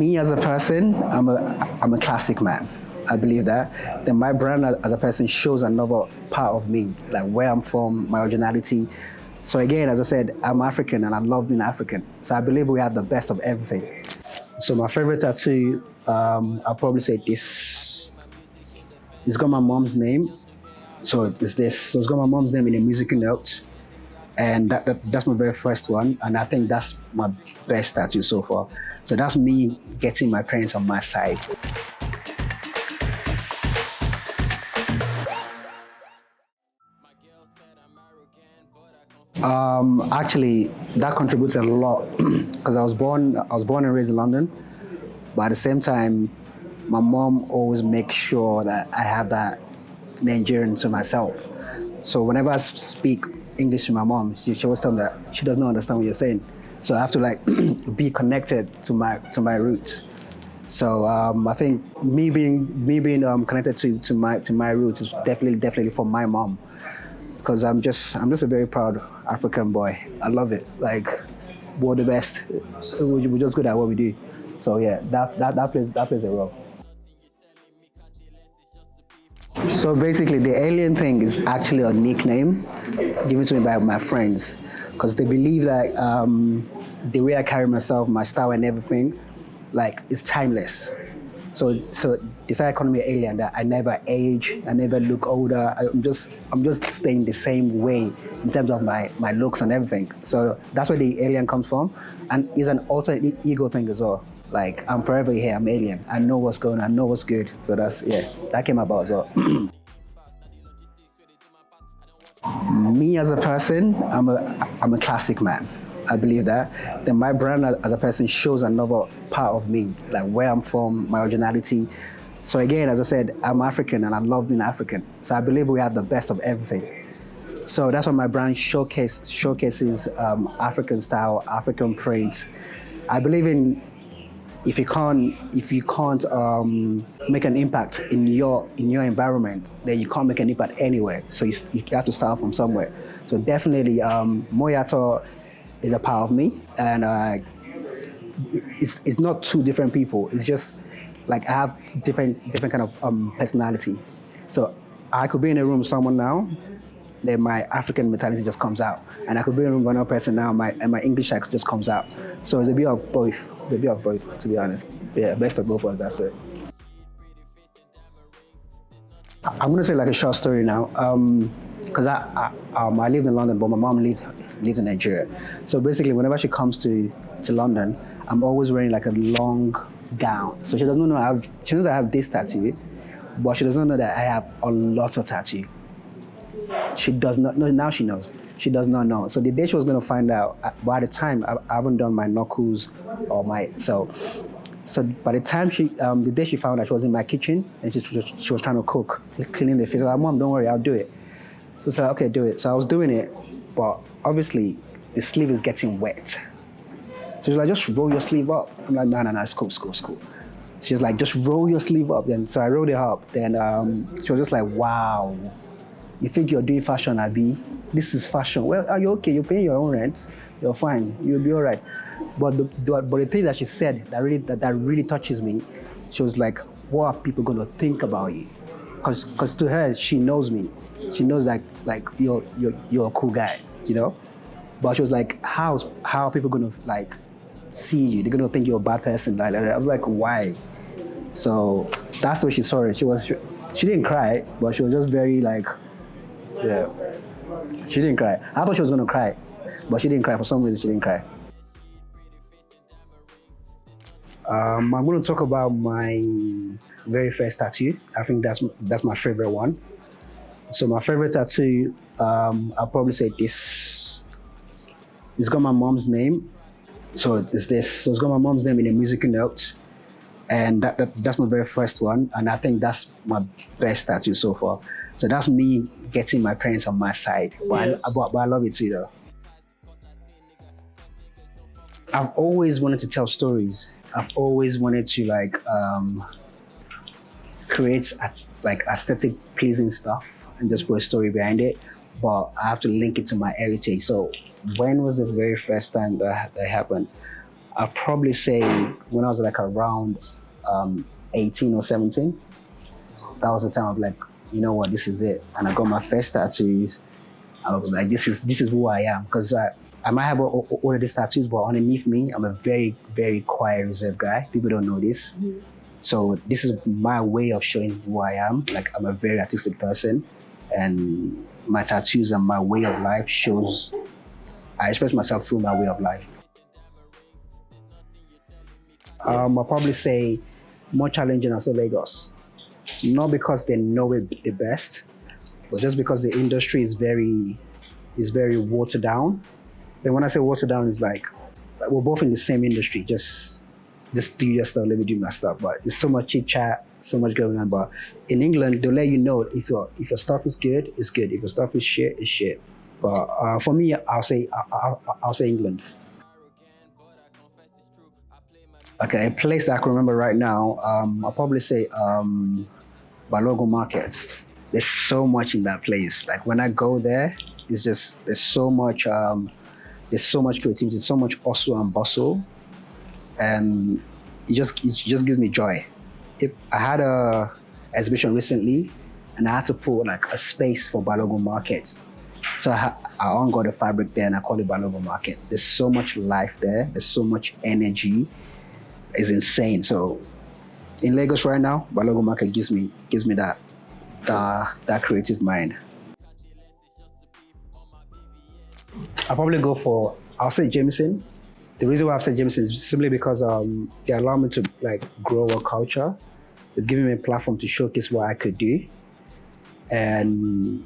Me as a person, I'm a classic man. I believe that. Then my brand as a person shows another part of me, like where I'm from, my originality. So again, as I said, I'm African and I love being African. So I believe we have the best of everything. So my favorite tattoo, I'll probably say this. It's got my mom's name. So it's this. So it's got my mom's name in a musical note. And that's my very first one. And I think that's my best tattoo so far. So that's me getting my parents on my side. Actually, that contributes a lot because I was born and raised in London, but at the same time, my mom always makes sure that I have that Nigerian to myself. So whenever I speak English to my mom, she always tells me that she does not understand what you're saying. So I have to like be connected to my roots. So I think me being connected to my roots is definitely for my mom, because I'm just a very proud African boy. I love it. Like we're the best. We're just good at what we do. So yeah, that plays a role. So basically, the alien thing is actually a nickname given to me by my friends, because they believe that the way I carry myself, my style, and everything, like it's timeless. So they started calling me alien. That I never age, I never look older. I'm just staying the same way in terms of my looks and everything. So that's where the alien comes from, and it's an alter ego thing as well. Like I'm forever here. I'm alien. I know what's going on. I know what's good. So that came about as well. Me as a person, I'm a classic man. I believe that. Then my brand as a person shows another part of me, like where I'm from, my originality. So again, as I said, I'm African and I love being African. So I believe we have the best of everything. So that's why my brand showcases African style, African print. I believe in if you can't make an impact in your environment, then you can't make an impact anywhere. So you have to start from somewhere. So definitely, Moyato is a part of me, and it's not two different people. It's just like I have different kind of personality. So I could be in a room with someone now, then my African mentality just comes out, and I could be in a room with another person now, and my English accent just comes out. So it's a bit of both. It's a bit of both, to be honest. Yeah, best of both worlds. That's it. I'm gonna say like a short story now, because I lived in London, but my mom lived in Nigeria. So basically, whenever she comes to London, I'm always wearing like a long gown. So she doesn't know she knows I have this tattoo, but she doesn't know that I have a lot of tattoo. She does not know. Now she knows. She does not know. So the day she was going to find out, by the time I haven't done my knuckles or so by the time the day she found out, she was in my kitchen and she was trying to cook, cleaning the fish. I was like, Mom, don't worry, I'll do it. So I said, okay, do it. So I was doing it, but obviously the sleeve is getting wet. So she's like, just roll your sleeve up. I'm like, no, it's cool. She's like, just roll your sleeve up. Then so I rolled it up. Then she was just like, wow. You think you're doing fashion, Abi? This is fashion. Well, are you okay? You're paying your own rent. You're fine. You'll be all right. But the thing that she said that really touches me, she was like, what are people gonna think about you? Because to her, she knows me. She knows like you're a cool guy, you know. But she was like, how are people gonna like see you? They're gonna think you're a bad person. Like I was like, why? So that's the way she saw it. She didn't cry, but she was just very like. Yeah, she didn't cry. I thought she was gonna cry, but she didn't cry. For some reason, she didn't cry. I'm gonna talk about my very first tattoo. I think that's my favorite one. So my favorite tattoo, I'll probably say this. It's got my mom's name. So it's this. So it's got my mom's name in a musical note, and that's my very first one. And I think that's my best tattoo so far. So that's me getting my parents on my side. But I love it too, though. I've always wanted to tell stories. I've always wanted to create like aesthetic pleasing stuff and just put a story behind it. But I have to link it to my heritage. So when was the very first time that happened? I'd probably say when I was like around 18 or 17, that was the time of like, you know what, this is it. And I got my first tattoo. I was like, this is who I am. Because I might have all of these tattoos, but underneath me, I'm a very, very quiet, reserved guy. People don't know this. So this is my way of showing who I am. Like, I'm a very artistic person, and my tattoos and my way of life shows, I express myself through my way of life. I'll probably say more challenging, I'll say Lagos. Not because they know it the best, but just because the industry is very watered down. And when I say watered down, it's like we're both in the same industry, just do your stuff, let me do my stuff. But there's so much chit chat, so much going on. But in England, they'll let you know if your stuff is good, it's good. If your stuff is shit, it's shit. But for me, I'll say England. Okay, a place that I can remember right now, I'll probably say Balogo Market. There's so much in that place. Like when I go there, it's just there's so much creativity, so much hustle and bustle, and it just gives me joy. If I had a exhibition recently, and I had to put like a space for Balogo Market, so I got the fabric there, and I call it Balogo Market. There's so much life there. There's so much energy. It's insane. So in Lagos right now, Balogo Market gives me that creative mind. I'll say Jameson. The reason why I've said Jameson is simply because they allow me to like grow a culture. They've given me a platform to showcase what I could do. And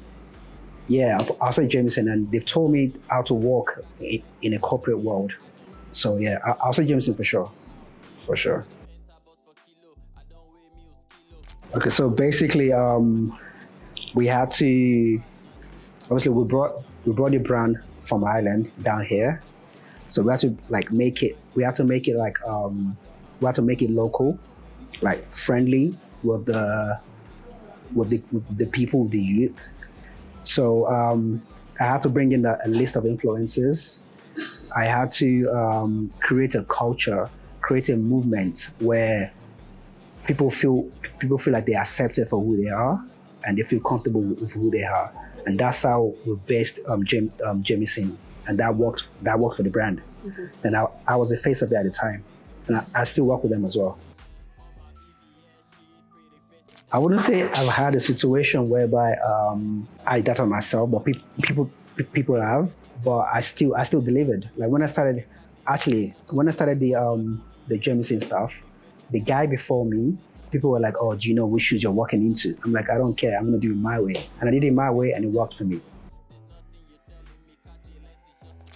yeah, I'll say Jameson, and they've told me how to walk in a corporate world. So yeah, I'll say Jameson for sure. For sure. Okay, so basically, we had to obviously we brought the brand from Ireland down here, so we had to like make it. We had to make it like we had to make it local, like friendly with the people, the youth. So I had to bring in a list of influences. I had to create a culture, create a movement where people feel like they're accepted for who they are, and they feel comfortable with who they are. And that's how we based Jameson, and that worked for the brand. And I was the face of it at the time, and I still work with them as well. I wouldn't say I've had a situation whereby I did that myself, but people have. But I still delivered. Like when I started the Jameson stuff, the guy before me, people were like, "Oh, do you know which shoes you're walking into?" I'm like, "I don't care. I'm gonna do it my way," and I did it my way, and it worked for me.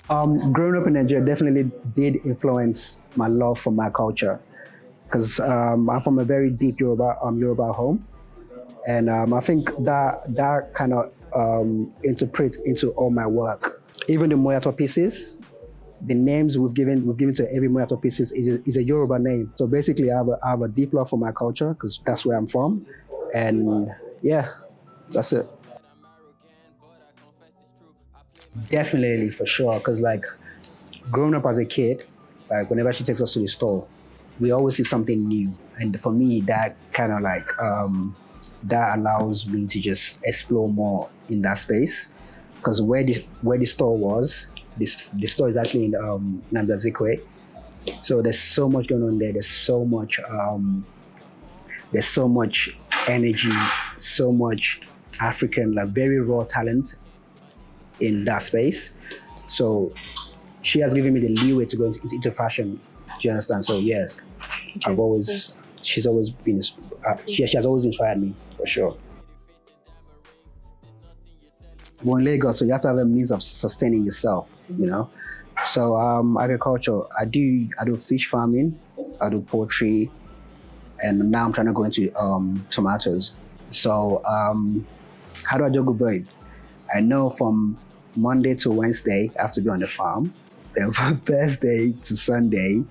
Growing up in Nigeria definitely did influence my love for my culture, because I'm from a very deep Yoruba home, and I think that kind of interprets into all my work. Even the Moyato pieces, the names we've given to every Moyato pieces is a Yoruba name. So basically, I have a deep love for my culture because that's where I'm from, and yeah, that's it. Definitely, for sure. Because like growing up as a kid, like whenever she takes us to the store, we always see something new, and for me, that kind of like that allows me to just explore more in that space. Because where the store was, the store is actually in Namdazikwe. So there's so much going on there. There's so much energy, so much African, like very raw talent in that space. So she has given me the leeway to go into fashion. Do you understand? So yes, she's always been, she has always inspired me for sure. Well, in Lagos, so you have to have a means of sustaining yourself, you know. So agriculture, I do fish farming, I do poultry, and now I'm trying to go into tomatoes. So how do I juggle both? I know from Monday to Wednesday, I have to be on the farm. Then from Thursday to Sunday,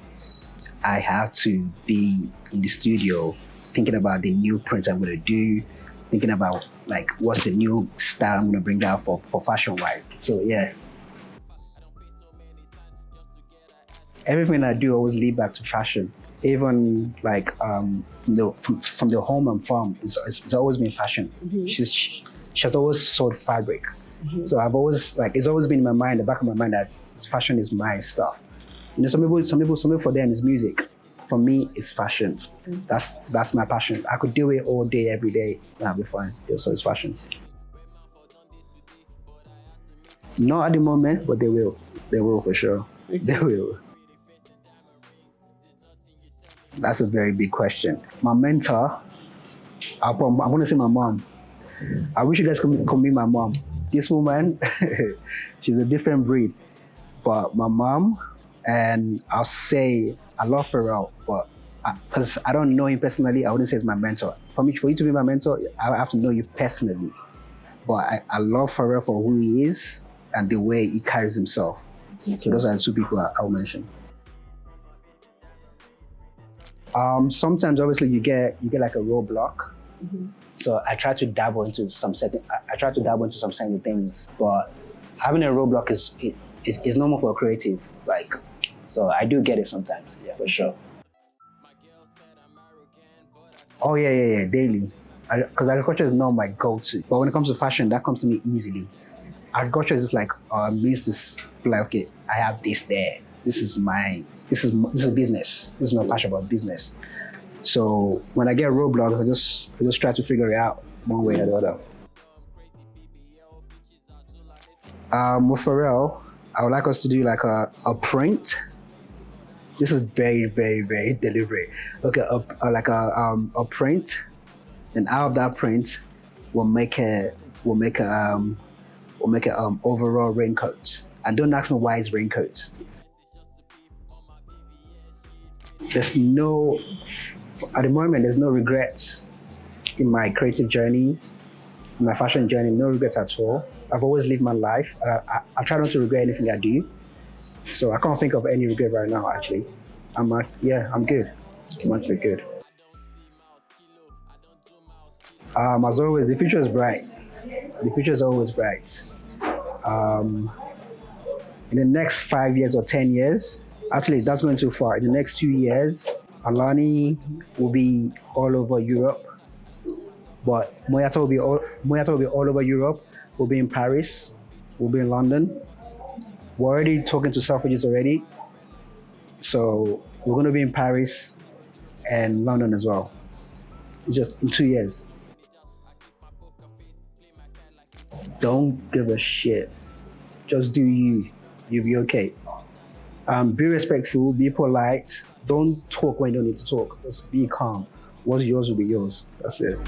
I have to be in the studio thinking about the new prints I'm gonna do, thinking about like what's the new style I'm gonna bring out for fashion wise. So yeah. everything I do always lead back to fashion. Even like from the home I'm from, it's always been fashion. She has always sold fabric. So I've always like it's always been in my mind, the back of my mind that fashion is my stuff. You know, some people for them is music. For me, it's fashion. That's my passion. I could do it all day, every day, and I'll be fine. Yeah, so it's fashion. Not at the moment, but they will. They will for sure. They will. That's a very big question. My mentor, I'm going to say my mom. I wish you guys could meet my mom. This woman, she's a different breed. But my mom, and I'll say I love Pharrell, but because I don't know him personally, I wouldn't say he's my mentor. For you to be my mentor, I have to know you personally. But I love Pharrell for who he is and the way he carries himself. So those are the two people I will mention. Sometimes, obviously, you get like a roadblock. So I try to dabble into some certain things, but having a roadblock is normal for a creative. Like, so I do get it sometimes. Yeah, for sure. Oh yeah, daily. Because agriculture is not my go-to, but when it comes to fashion, that comes to me easily. Agriculture is just like means to be like, okay, I have this there. This is business. This is not passion about business. So when I get roadblocks, I just try to figure it out one way or the other. With Pharrell, I would like us to do like a print. This is very, very, very deliberate. Okay, a print, and out of that print, we'll make a overall raincoat. And don't ask me why it's raincoat. At the moment, there's no regrets in my creative journey, in my fashion journey, no regrets at all. I've always lived my life. I try not to regret anything I do. So I can't think of any regret right now, actually. I'm good. I'm actually good. As always, the future is bright. The future is always bright. In the next 5 years or 10 years, actually, that's going too far. In the next 2 years, Alani will be all over Europe, but Moyata will be all over Europe. We'll be in Paris. We'll be in London. We're already talking to Selfridges already, so we're going to be in Paris and London as well. It's just in 2 years. Don't give a shit. Just do you. You'll be okay. Be respectful, be polite. Don't talk when you don't need to talk. Just be calm. What's yours will be yours. That's it.